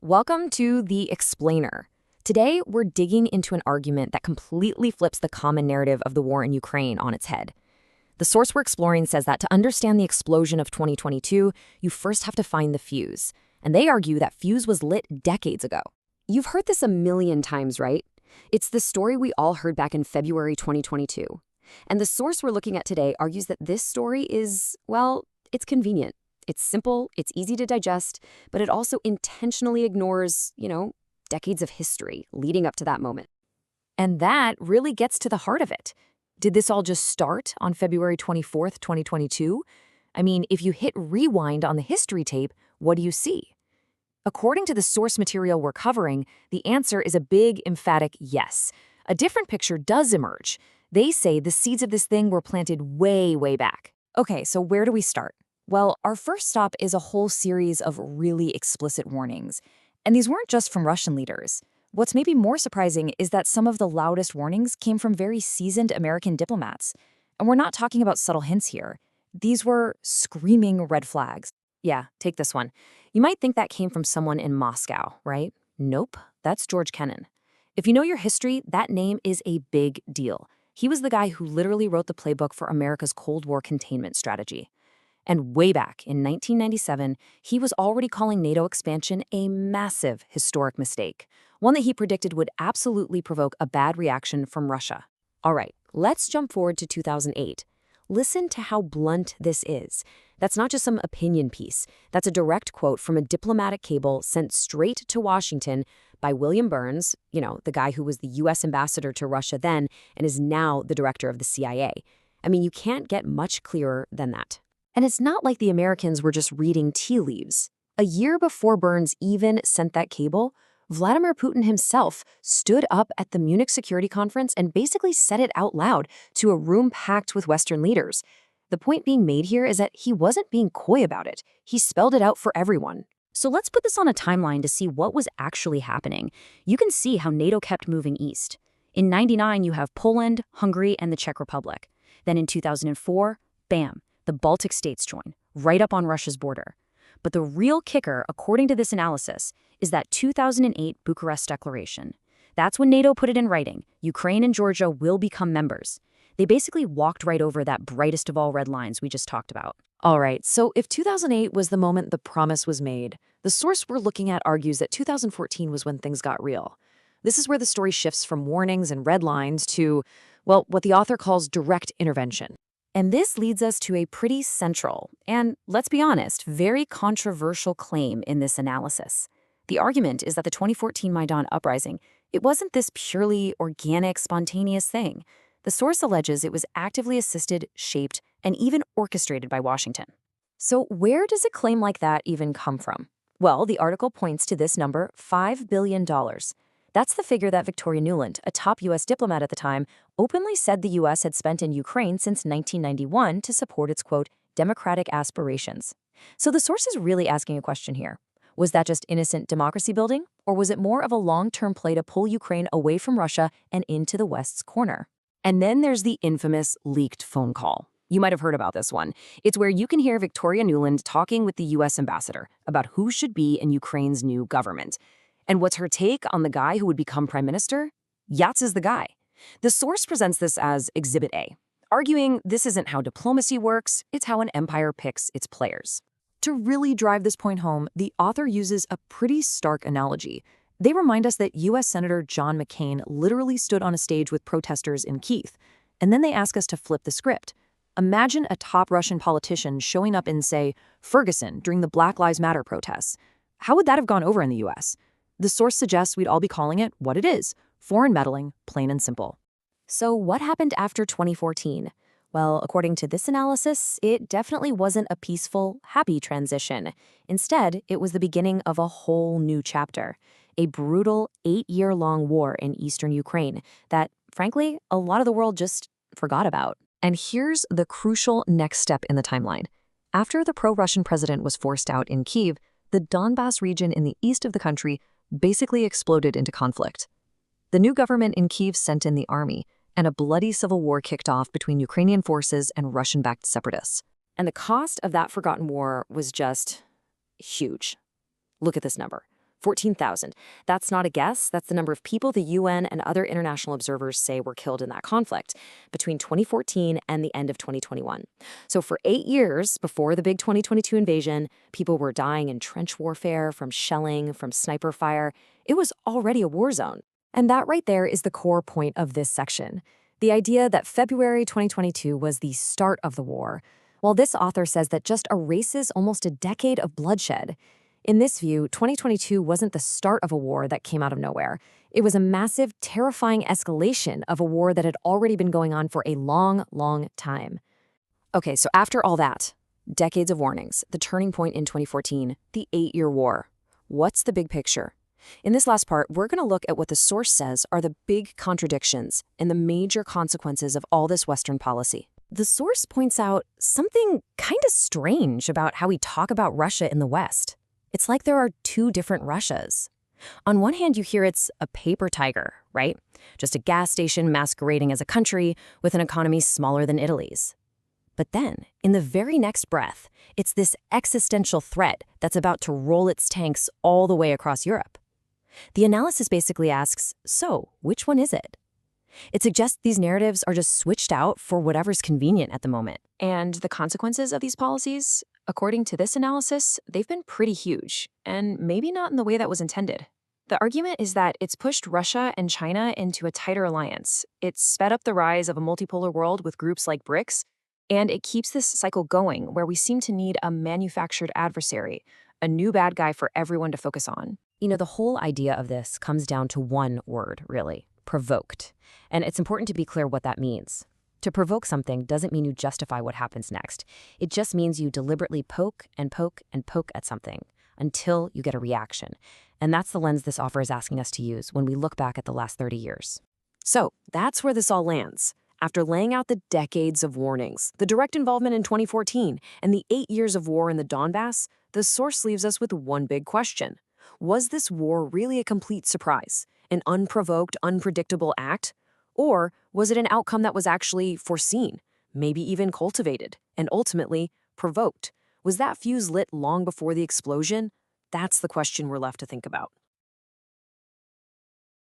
Welcome to The Explainer. Today, we're digging into an argument that completely flips the common narrative of the war in Ukraine on its head. The source we're exploring says that to understand the explosion of 2022, you first have to find the fuse. And they argue that fuse was lit decades ago. You've heard this a million times, right? It's the story we all heard back in February 2022. And the source we're looking at today argues that this story is, well, it's convenient. It's simple, it's easy to digest, but it also intentionally ignores, decades of history leading up to that moment. And that really gets to the heart of it. Did this all just start on February 24th, 2022? I mean, if you hit rewind on the history tape, what do you see? According to the source material we're covering, the answer is a big, emphatic yes. A different picture does emerge. They say the seeds of this thing were planted way, way back. Okay, so where do we start? Well, our first stop is a whole series of really explicit warnings. And these weren't just from Russian leaders. What's maybe more surprising is that some of the loudest warnings came from very seasoned American diplomats. And we're not talking about subtle hints here. These were screaming red flags. Yeah, take this one. You might think that came from someone in Moscow, right? Nope, that's George Kennan. If you know your history, that name is a big deal. He was the guy who literally wrote the playbook for America's Cold War containment strategy. And way back in 1997, he was already calling NATO expansion a massive historic mistake, one that he predicted would absolutely provoke a bad reaction from Russia. All right, let's jump forward to 2008. Listen to how blunt this is. That's not just some opinion piece. That's a direct quote from a diplomatic cable sent straight to Washington by William Burns, the guy who was the U.S. ambassador to Russia then and is now the director of the CIA. I mean, you can't get much clearer than that. And it's not like the Americans were just reading tea leaves. A year before Burns even sent that cable, Vladimir Putin himself stood up at the Munich Security Conference and basically said it out loud to a room packed with Western leaders. The point being made here is that he wasn't being coy about it. He spelled it out for everyone. So let's put this on a timeline to see what was actually happening. You can see how NATO kept moving east. In '99, you have Poland, Hungary, and the Czech Republic. Then in 2004, bam, the Baltic states join, right up on Russia's border. But the real kicker, according to this analysis, is that 2008 Bucharest Declaration. That's when NATO put it in writing. Ukraine and Georgia will become members. They basically walked right over that brightest of all red lines we just talked about. All right, so if 2008 was the moment the promise was made, the source we're looking at argues that 2014 was when things got real. This is where the story shifts from warnings and red lines to, well, what the author calls direct intervention. And this leads us to a pretty central and, let's be honest, very controversial claim in this analysis. The argument is that the 2014 Maidan uprising, it wasn't this purely organic, spontaneous thing. The source alleges it was actively assisted, shaped, and even orchestrated by Washington. So where does a claim like that even come from? Well, the article points to this number, $5 billion. That's the figure that Victoria Nuland, a top U.S. diplomat at the time, openly said the U.S. had spent in Ukraine since 1991 to support its, quote, democratic aspirations. So the source is really asking a question here. Was that just innocent democracy building, or was it more of a long-term play to pull Ukraine away from Russia and into the West's corner? And then there's the infamous leaked phone call. You might have heard about this one. It's where you can hear Victoria Nuland talking with the U.S. ambassador about who should be in Ukraine's new government. And what's her take on the guy who would become prime minister? Yats is the guy. The source presents this as Exhibit A, arguing this isn't how diplomacy works, it's how an empire picks its players. To really drive this point home, the author uses a pretty stark analogy. They remind us that U.S. Senator John McCain literally stood on a stage with protesters in Kyiv. And then they ask us to flip the script. Imagine a top Russian politician showing up in, say, Ferguson during the Black Lives Matter protests. How would that have gone over in the U.S.? The source suggests we'd all be calling it what it is, foreign meddling, plain and simple. So what happened after 2014? Well, according to this analysis, it definitely wasn't a peaceful, happy transition. Instead, it was the beginning of a whole new chapter, a brutal 8-year-long war in eastern Ukraine that, frankly, a lot of the world just forgot about. And here's the crucial next step in the timeline. After the pro-Russian president was forced out in Kyiv, the Donbas region in the east of the country basically exploded into conflict. The new government in Kyiv sent in the army, and a bloody civil war kicked off between Ukrainian forces and Russian-backed separatists. And the cost of that forgotten war was just huge. Look at this number. 14,000. That's not a guess. That's the number of people the UN and other international observers say were killed in that conflict between 2014 and the end of 2021. So for 8 years before the big 2022 invasion, people were dying in trench warfare, from shelling, from sniper fire. It was already a war zone. And that right there is the core point of this section. The idea that February 2022 was the start of the war, while this author says that just erases almost a decade of bloodshed. In this view, 2022 wasn't the start of a war that came out of nowhere. It was a massive, terrifying escalation of a war that had already been going on for a long, long time. Okay, so after all that, decades of warnings, the turning point in 2014, the 8-year war. What's the big picture? In this last part, we're going to look at what the source says are the big contradictions and the major consequences of all this Western policy. The source points out something kind of strange about how we talk about Russia in the West. It's like there are two different Russias. On one hand, you hear it's a paper tiger, right? Just a gas station masquerading as a country with an economy smaller than Italy's. But then, in the very next breath, it's this existential threat that's about to roll its tanks all the way across Europe. The analysis basically asks, so which one is it? It suggests these narratives are just switched out for whatever's convenient at the moment. And the consequences of these policies, according to this analysis, they've been pretty huge, and maybe not in the way that was intended. The argument is that it's pushed Russia and China into a tighter alliance. It's sped up the rise of a multipolar world with groups like BRICS, and it keeps this cycle going where we seem to need a manufactured adversary, a new bad guy for everyone to focus on. You know, the whole idea of this comes down to one word, really: provoked. And it's important to be clear what that means. To provoke something doesn't mean you justify what happens next. It just means you deliberately poke and poke and poke at something until you get a reaction. And that's the lens this offer is asking us to use when we look back at the last 30 years. So that's where this all lands. After laying out the decades of warnings, the direct involvement in 2014, and the 8 years of war in the Donbass, the source leaves us with one big question. Was this war really a complete surprise, an unprovoked, unpredictable act? Or was it an outcome that was actually foreseen, maybe even cultivated, and ultimately provoked? Was that fuse lit long before the explosion? That's the question we're left to think about.